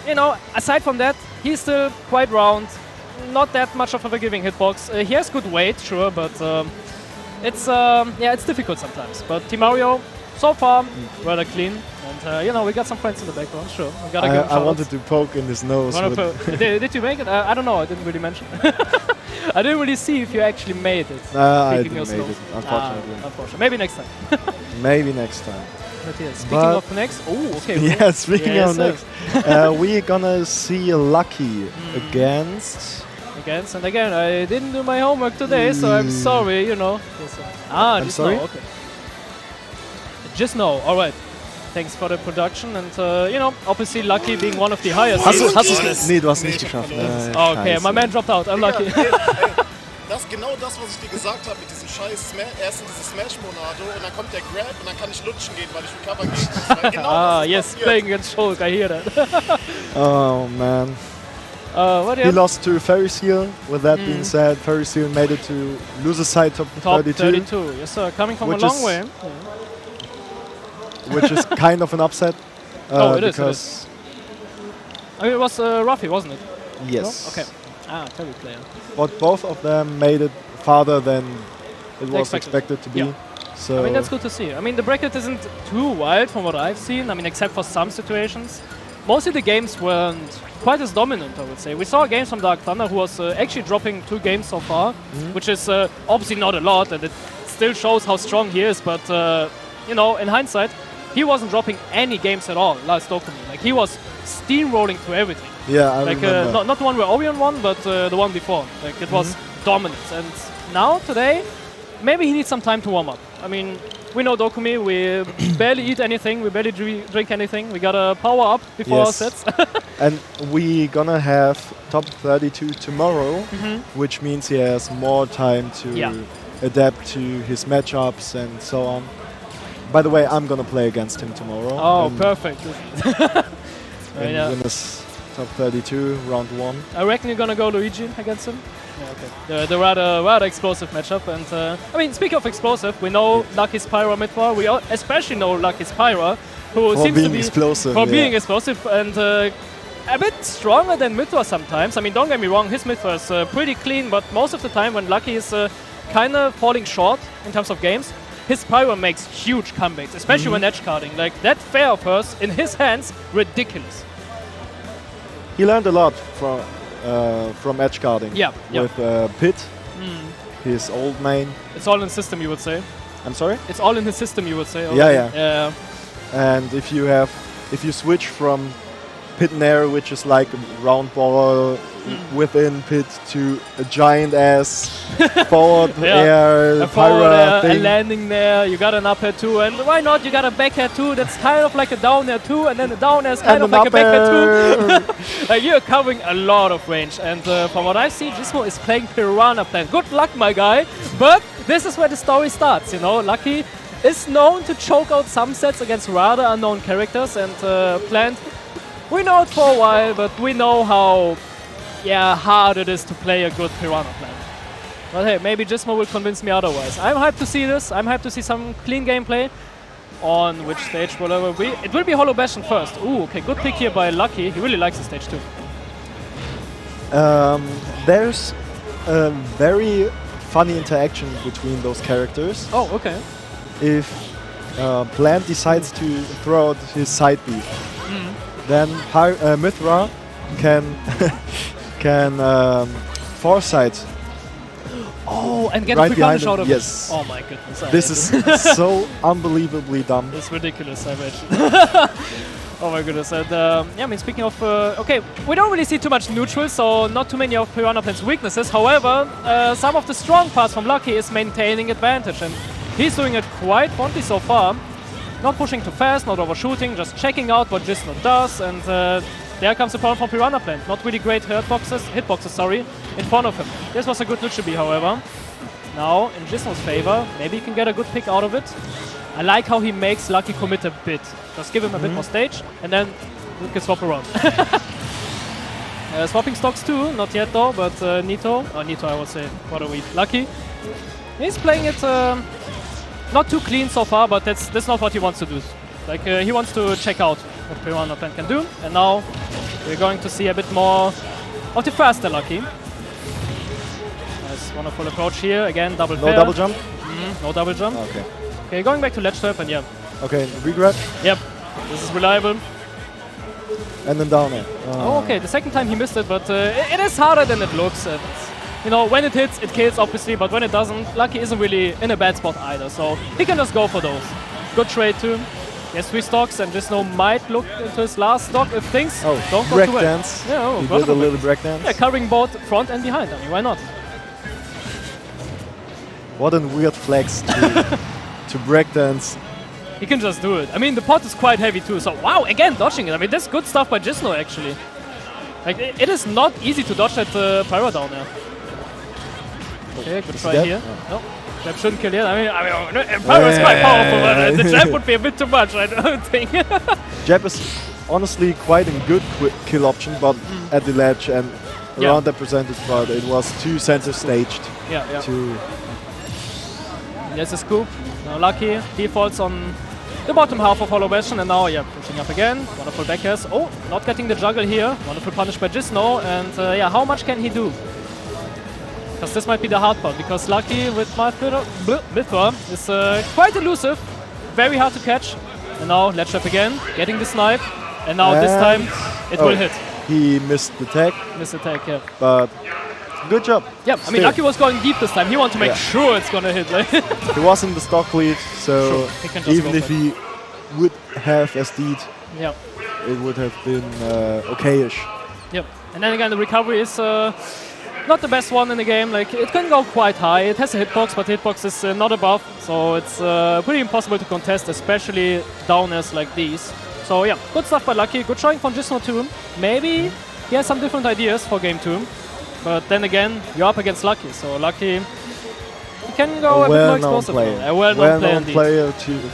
you know, aside from that, he's still quite round. Not that much of a forgiving hitbox. He has good weight, sure, but it's difficult sometimes. But Team Mario, so far, rather clean. And you know, we got some friends in the background, sure. We gotta give him I wanted to poke in his nose. Did you make it? I don't know, I didn't really mention. I didn't really see if you actually made it. I didn't make it, unfortunately. Unfortunately. Maybe next time. Maybe next time. But yeah, speaking of next, oh, okay. Yeah, speaking of next, we're gonna see Lucky against. And again, I didn't do my homework today, so I'm sorry, you know. I'm sorry? Okay. Jizno, alright. Thanks for the production and, you know, obviously Lucky being one of the highest. Nee, du hast nicht geschafft. Okay, my man dropped out, I'm lucky. Das ist genau das, was ich dir gesagt habe mit diesem scheiß erst in diese Smash-Monado und dann kommt der Grab und dann kann ich lutschen gehen, weil ich recover gehen muss. Genau yes, playing against Shulk, I hear that. Oh man. He lost to Fairy Seal. With that being said, Fairy Seal made it to loser side top 32. Yes sir, coming from a long way. Which is kind of an upset. It is. I mean, it was Ruffy, wasn't it? Yes. No? Okay. Fairy player. But both of them made it farther than it was expected to be. Yeah. So I mean, that's good to see. I mean, the bracket isn't too wild from what I've seen. I mean, except for some situations. Mostly the games weren't quite as dominant, I would say. We saw games from Dark Thunder who was actually dropping 2 games so far, which is obviously not a lot, and it still shows how strong he is, but you know, in hindsight, he wasn't dropping any games at all last DoKomi. Like, he was steamrolling through everything. Yeah, I remember. Not the one where Orion won, but the one before. Like, it was dominant. And now, today, maybe he needs some time to warm up. I mean, we know DoKomi, we barely eat anything, we barely drink anything. We gotta power up before our sets. And we gonna have top 32 tomorrow, which means he has more time to adapt to his matchups and so on. By the way, I'm gonna play against him tomorrow. Oh, perfect. In winners top 32, round 1. I reckon you're gonna go Luigi against him. Yeah, okay. The rather explosive matchup. And I mean, speaking of explosive, we know Lucky's Pyra Mythra. We especially know Lucky's Pyra, who seems to be explosive, being explosive and a bit stronger than Mythra sometimes. I mean, don't get me wrong, his Mythra is pretty clean, but most of the time when Lucky is kind of falling short in terms of games, his Pyra makes huge comebacks, especially when edge carding. Like, that fair of hers in his hands, ridiculous. He learned a lot from edge guarding. With Pit, his old main. It's all in the system, you would say. I'm sorry? It's all in his system, you would say. Yeah. And if you switch from Pit and Air, which is like a round ball within Pit, to a giant ass forward air, Pyra thing. A landing there, you got an up air too, and why not? You got a back air too, that's kind of like a down air too, and then a down air is kind of like a back air too. Like, you're covering a lot of range, and from what I see, Jizno is playing Piranha plan. Good luck, my guy, but this is where the story starts, you know. Lucky is known to choke out some sets against rather unknown characters, and Plant, we know it for a while, but we know how hard it is to play a good Piranha plan. But hey, maybe Jizno will convince me otherwise. I'm hyped to see this. I'm hyped to see some clean gameplay. On which stage will it be? It will be Hollow Bastion first. Ooh, okay, good pick here by Lucky. He really likes the stage too. There's a very funny interaction between those characters. Oh, okay. If Plant decides to throw out his side B, then Mythra can foresight. Oh, and get right a quick punish out of it. Oh my goodness. This is so unbelievably dumb. It's ridiculous, I imagine. Oh my goodness. And I mean, speaking of, okay, we don't really see too much neutral, so not too many of Piranha Plan's weaknesses. However, some of the strong parts from Lucky is maintaining advantage, and he's doing it quite fondly so far. Not pushing too fast, not overshooting, just checking out what Jizno does, and there comes the problem from Piranha Plant. Not really great hitboxes, in front of him. This was a good neutral B, however. Now, in Jizno's favor, maybe he can get a good pick out of it. I like how he makes Lucky commit a bit. Just give him a bit more stage, and then he can swap around. Swapping stocks too, not yet though, but Nito I would say, what are we, Lucky. He's playing it not too clean so far, but that's not what he wants to do. Like, he wants to check out what Piranha Plant can do, and now we're going to see a bit more of the faster Lucky. Nice, wonderful approach here. Again, double fair. No double jump? No double jump. Okay. Okay, going back to ledge trap and yeah. Okay, regrab. Yep, this is reliable. And then down air. Oh, okay, the second time he missed it, but it is harder than it looks. You know, when it hits, it kills obviously, but when it doesn't, Lucky isn't really in a bad spot either, so he can just go for those. Good trade too. He has 3 stocks and Jizno might look into his last stock if things don't go too well. Dance. Yeah, oh, he did a little break dance. Yeah, covering both front and behind. I mean, why not? What a weird flex to, to break dance. He can just do it. I mean, the pot is quite heavy too, so wow, again dodging it. I mean, that's good stuff by Jizno actually. Like, it is not easy to dodge that Pyra down there. Okay, good try here. No, jab shouldn't kill yet. I mean, Pyra is quite powerful, but the jab would be a bit too much, I don't think. Jab is honestly quite a good kill option, but at the ledge and around that percentage, but it was too center staged. Yeah. To There's a scoop. Now Lucky defaults on the bottom half of Hollow Bastion, and now, pushing up again. Wonderful back airs. Oh, not getting the juggle here. Wonderful punish by Jizno, and how much can he do? Because this might be the hard part, because Lucky with Mythra is quite elusive, very hard to catch. And now ledge trap again, getting the snipe, and now this time it will hit. He missed the tag. Missed the tag, yeah. But good job. Yeah, I mean, Lucky was going deep this time. He wanted to make sure it's gonna hit. He was in the stock lead, so even if he would have SD'd, it would have been okay-ish. Yep. And then again, the recovery is not the best one in the game. Like, it can go quite high. It has a hitbox, but hitbox is not above, so it's pretty impossible to contest, especially downers like these. So yeah, good stuff by Lucky. Good showing from Jizno too. Maybe he has some different ideas for game 2. But then again, you're up against Lucky, so Lucky can go a bit more explosive. A well-known player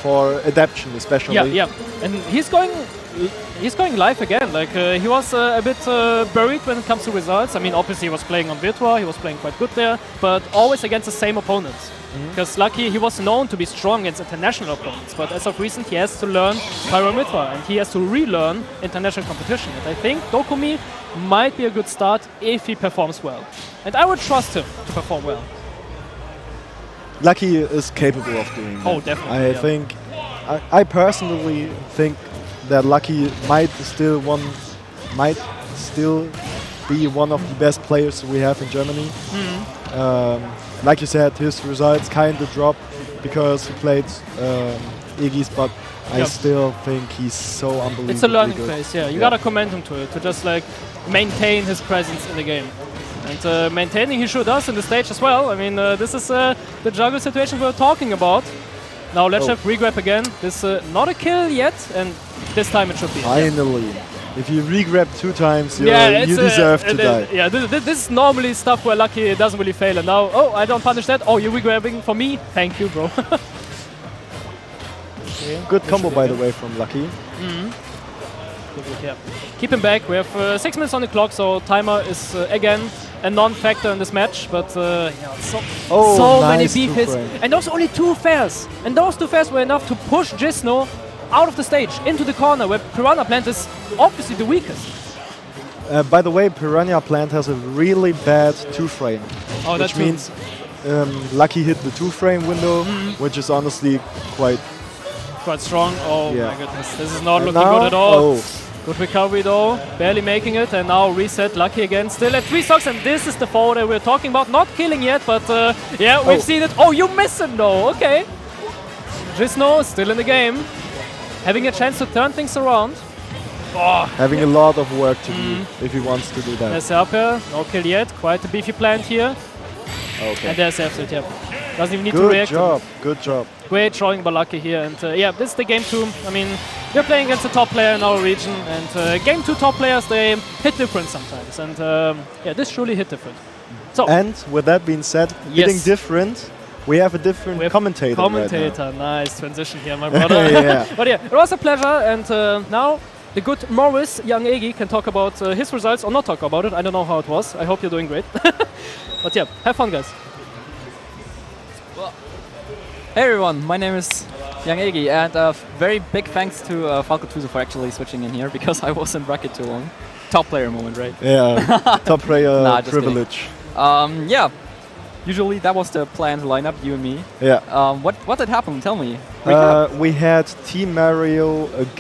for adaptation, especially. Yeah. And he's going live again. Like, he was a bit buried when it comes to results. I mean, obviously he was playing on Mythra, he was playing quite good there, but always against the same opponents. Because Lucky, he was known to be strong against international opponents, but as of recent he has to learn Pyra Mythra, and he has to relearn international competition. And I think DoKomi might be a good start if he performs well. And I would trust him to perform well. Lucky is capable of doing that. Oh, definitely. I personally think that Lucky might still be one of the best players we have in Germany. Like you said, his results kind of dropped because he played Iggy's, but I still think he's so unbelievable. It's a learning phase, You gotta commend him to just like maintain his presence in the game. And maintaining he sure does in the stage as well. I mean, this is the juggle situation we're talking about. Now let's have regrab again. This not a kill yet, and this time it should be. Finally. If you regrab 2 times, you deserve to die. Yeah, this is normally stuff where Lucky doesn't really fail. And now, I don't punish that. Oh, you're regrabbing for me? Thank you, bro. Good combo, by the way, from Lucky. Keep him back. We have 6 minutes on the clock, so timer is again a non-factor in this match. But so many beef hits, and those only 2 fairs. And those 2 fairs were enough to push Jizno out of the stage, into the corner, where Piranha plant is obviously the weakest. By the way, Piranha plant has a really bad 2-frame. Oh, which means Lucky hit the 2-frame window, which is honestly quite strong. Oh my goodness, this is not looking good at all. Good recovery though, barely making it, and now reset. Lucky again, still at 3 stocks, and this is the forward that we're talking about. Not killing yet, but we've seen it. Oh, you miss him though, okay. Jizno still in the game. Having a chance to turn things around. Having a lot of work to do if he wants to do that. There's up here, no kill yet. Quite a beefy plant here. Okay. And there's F-Tilt, Doesn't even need to react. Good job. Great showing by Lucky here. And this is the game 2. I mean, we're playing against a top player in our region. And game 2 top players, they hit different sometimes. And this truly hit different. So, and with that being said, hitting different. We have a different commentator right now. Nice transition here, my brother. But it was a pleasure, and now the good Morris, young Geeky, can talk about his results, or not talk about it. I don't know how it was. I hope you're doing great. But have fun, guys. Hey everyone, my name is young Geeky, and very big thanks to Falco Tuzo for actually switching in here, because I was in bracket too long. top player moment, right? Yeah, top player Nah, just privilege. Yeah. Usually that was the planned lineup, you and me. Yeah. What did happen? Tell me. We had Team Mario against